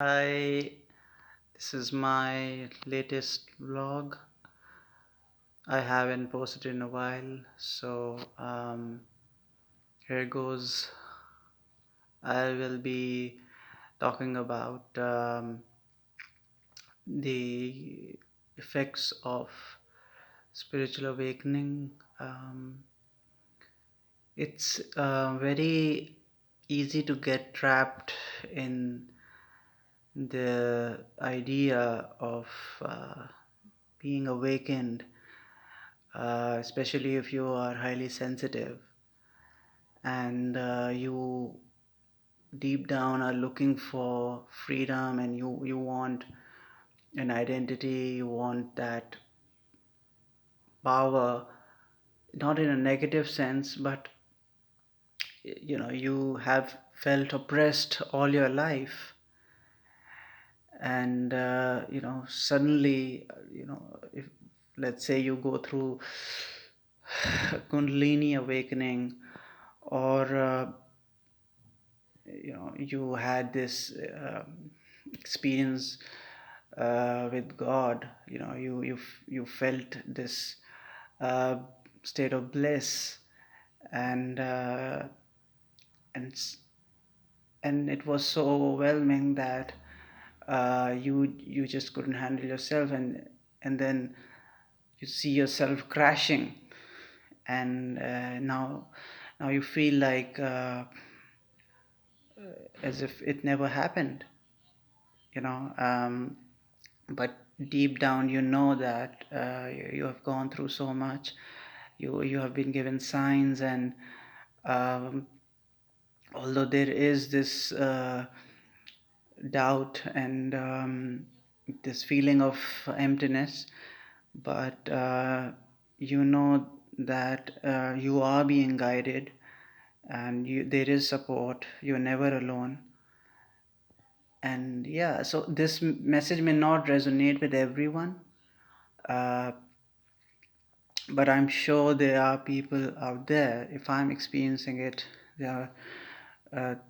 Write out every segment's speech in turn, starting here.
Hi, this is my latest vlog. I haven't posted in a while, so here goes. I will be talking about the effects of spiritual awakening. It's very easy to get trapped in the idea of uh, being awakened, especially if you are highly sensitive and you deep down are looking for freedom, and you want an identity, you want that power, not in a negative sense, but you have felt oppressed all your life, and suddenly, if let's say you go through kundalini awakening, or you had this experience with God. You felt this uh, state of bliss, and and s- and it was so overwhelming that you just couldn't handle yourself, and then you see yourself crashing, and now you feel like as if it never happened, you know but deep down you know that you have gone through so much. You have been given signs, and um, although there is this doubt and this feeling of emptiness, but you know that you are being guided, and there is support, you're never alone. And yeah, so this message may not resonate with everyone, uh, but I'm sure there are people out there. If I'm experiencing it, there are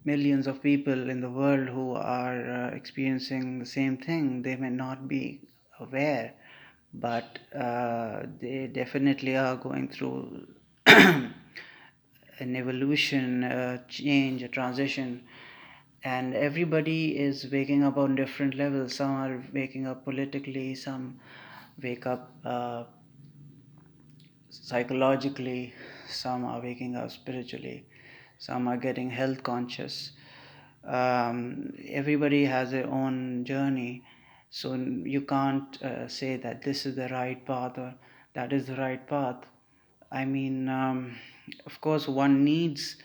millions of people in the world who are experiencing the same thing. They may not be aware, but they definitely are going through an evolution, a change, a transition, and everybody is waking up on different levels. Some are waking up politically, some wake up psychologically, some are waking up spiritually, some are getting health conscious. Everybody has their own journey, so you can't say that this is the right path or that is the right path. I mean, of course, one needs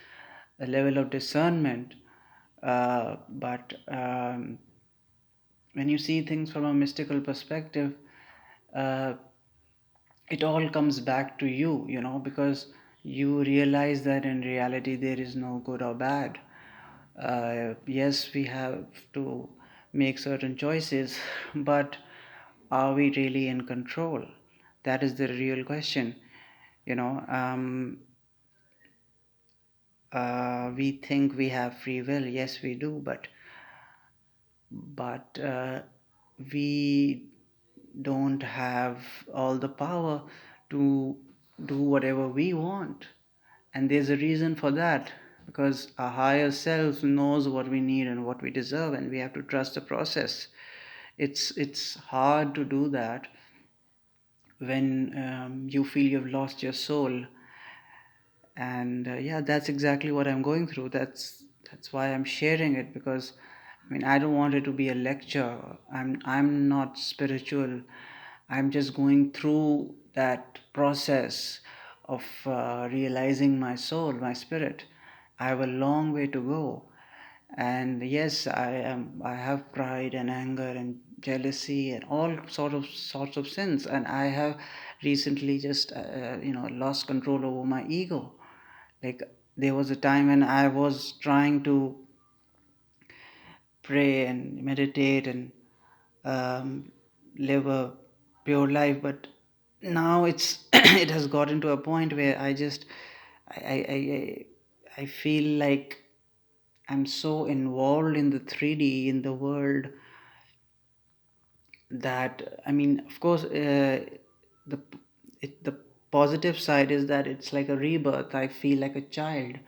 a level of discernment, but when you see things from a mystical perspective, uh, it all comes back to you, because you realize that in reality there is no good or bad. Yes, we have to make certain choices, but are we really in control? That is the real question. You know, we think we have free will. Yes, we do, but we don't have all the power to do whatever we want. And there's a reason for that, because our higher self knows what we need and what we deserve, and we have to trust the process. It's hard to do that when you feel you've lost your soul. And yeah, that's exactly what I'm going through. That's why I'm sharing it, because I mean, I don't want it to be a lecture. I'm not spiritual. I'm just going through that process of realizing my soul, my spirit. I have a long way to go. And yes, I have pride and anger and jealousy and all sorts of sins, and I have recently just lost control over my ego. Like, there was a time when I was trying to pray and meditate and live a pure life, but now it's it has gotten to a point where I just I I, I, I feel like I'm so involved in the 3D, in the world, that, I mean, of course, the the positive side is that it's like a rebirth. I feel like a child,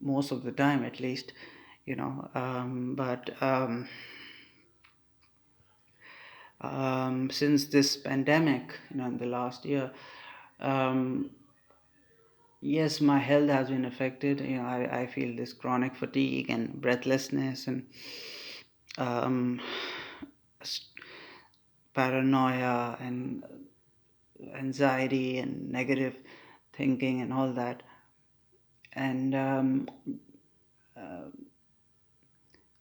most of the time, at least, but since this pandemic, in the last year, um, yes, my health has been affected. I feel this chronic fatigue and breathlessness and um, s- paranoia and anxiety and negative thinking and all that. And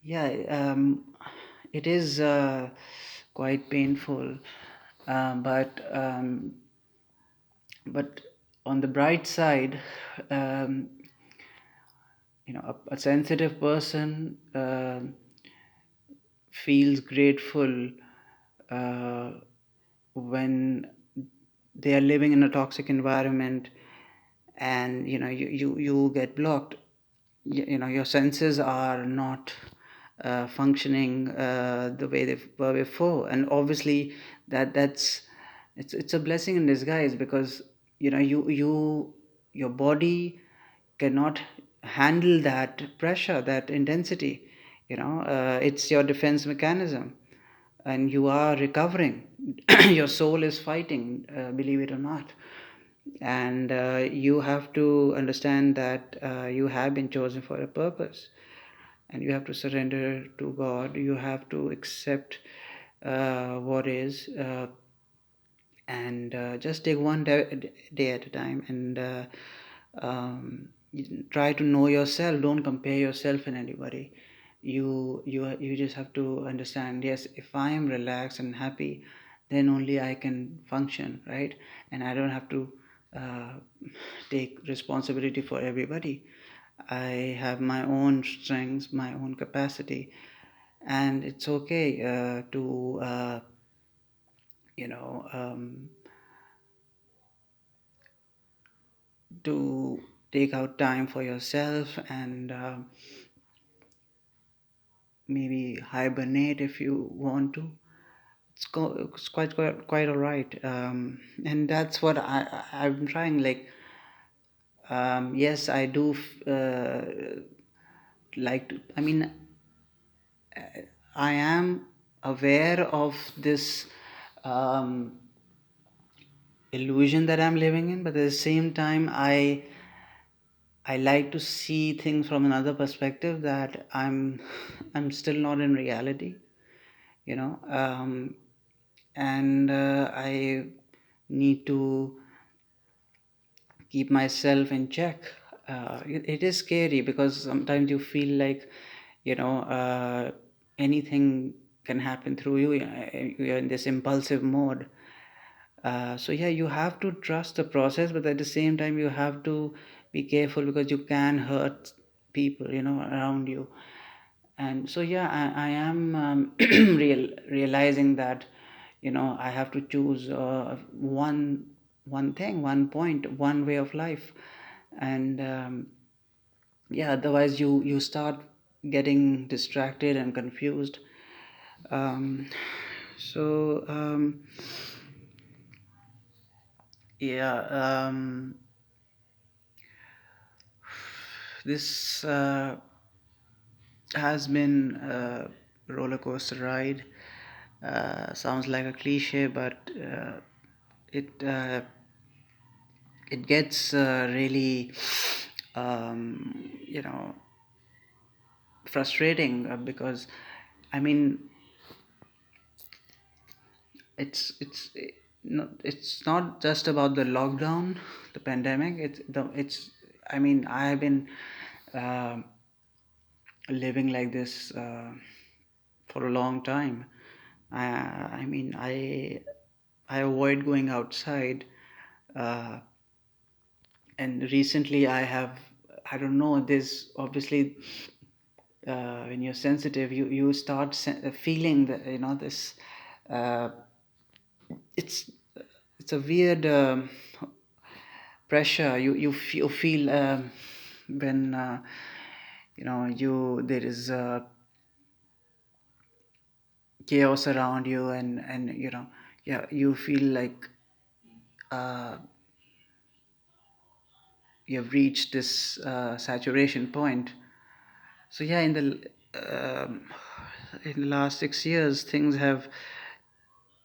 yeah, it is quite painful, but on the bright side, um, a sensitive person feels grateful uh, when they are living in a toxic environment, and you get blocked. Your senses are not functioning the way they were before, and obviously that's it's a blessing in disguise, because your body cannot handle that pressure, that intensity. It's your defense mechanism, and you are recovering. Your soul is fighting, believe it or not. And you have to understand that you have been chosen for a purpose, and you have to surrender to God. You have to accept what is, and just take one day at a time, and try to know yourself. Don't compare yourself and anybody. You just have to understand, yes, if I am relaxed and happy, then only I can function, right? And I don't have to uh, take responsibility for everybody. I have my own strengths, my own capacity, and it's okay to you know um, to take out time for yourself, and maybe hibernate if you want to. It's quite all right, and that's what I'm trying. Like, yes, I do like to. I mean, I am aware of this um, illusion that I'm living in, but at the same time, I like to see things from another perspective, that I'm still not in reality, you know, and I need to keep myself in check. It is scary, because sometimes you feel like, anything can happen through you. You're in this impulsive mode. So yeah, you have to trust the process, but at the same time, you have to be careful, because you can hurt people, around you. And so yeah, I am realizing that, I have to choose one thing, one point, one way of life, and yeah, otherwise you start getting distracted and confused. Um, so yeah, this has been a roller coaster ride. Sounds like a cliche, but it it gets really you know frustrating, because I mean, it's not just about the lockdown, the pandemic. It's I mean, I have been uh, living like this for a long time. I mean, I avoid going outside, uh, and recently I don't know. There's obviously, when you're sensitive, you start feeling that, this. Uh, it's it's a weird pressure you feel when you there is chaos around you, and yeah, you feel like uh, you have reached this saturation point. So yeah, in the last 6 years, things have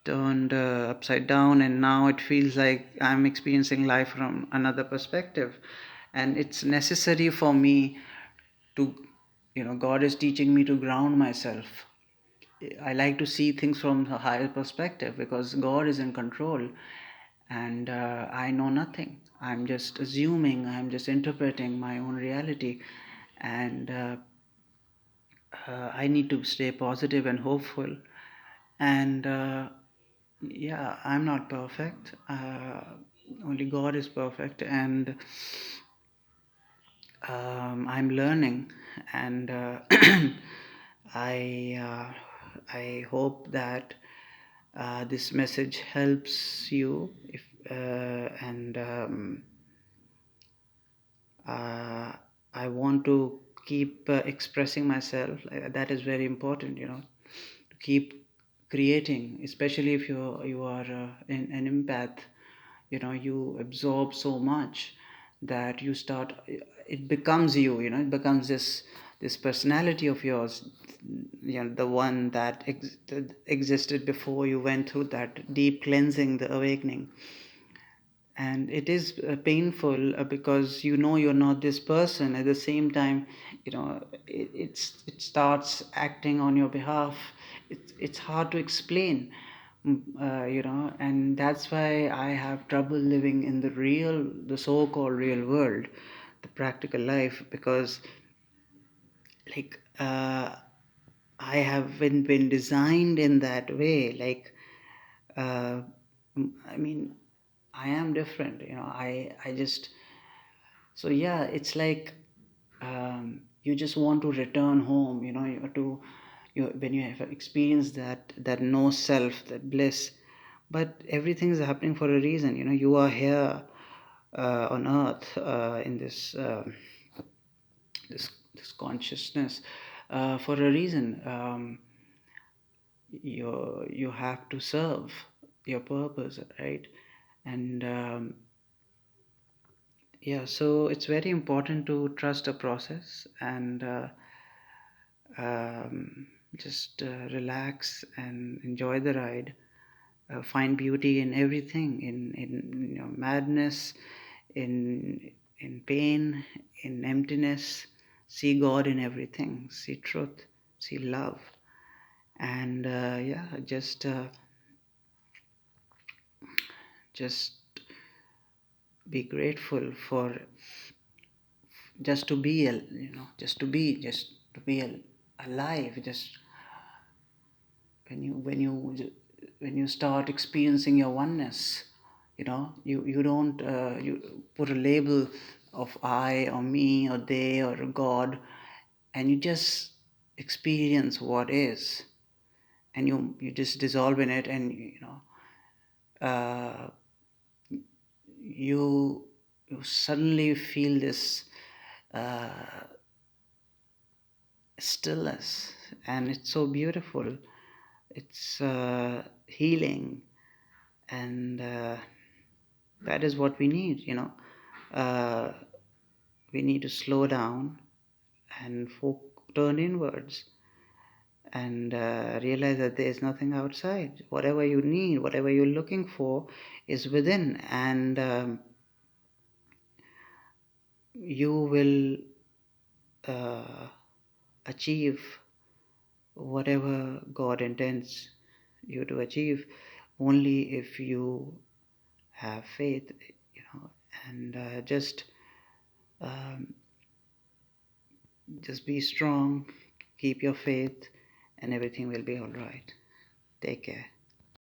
turned upside down, and now it feels like I'm experiencing life from another perspective, and it's necessary for me to, God is teaching me to ground myself. I like to see things from a higher perspective because God is in control, and I know nothing. I'm just assuming, I'm just interpreting my own reality, and I need to stay positive and hopeful. And yeah, I'm not perfect. Only God is perfect, and I'm learning, and I I hope that this message helps you. If and I want to keep expressing myself. That is very important, to keep creating, especially if you are an empath. You absorb so much that you start. It becomes you. It becomes this personality of yours. The one that existed before you went through that deep cleansing, the awakening. And it is painful because you're not this person. At the same time, it starts acting on your behalf. It's hard to explain. And that's why I have trouble living in the so-called real world, the practical life, because like I haven't been designed in that way. Like uh, I mean, I am different. I just, so yeah, it's like you just want to return home. You have to, when you have experienced that no self, that bliss. But everything is happening for a reason. You are here on earth in this consciousness for a reason. You have to serve your purpose, right? And yeah, so it's very important to trust the process, and just relax and enjoy the ride. Find beauty in everything, in madness, in pain, in emptiness. See God in everything. See truth. See love. And yeah, just be grateful for just to be, alive. Just when you start experiencing your oneness, you don't you put a label of I or me or they or God, and you just experience what is, and you just dissolve in it, and uh, you you suddenly feel this uh, stillness, and it's so beautiful. It's healing, and that is what we need. uh, we need to slow down and turn inwards, and realize that there is nothing outside. Whatever you need, whatever you're looking for, is within, and you will uh, achieve whatever God intends you to achieve, only if you have faith, and um, just be strong, keep your faith, and everything will be all right. Take care.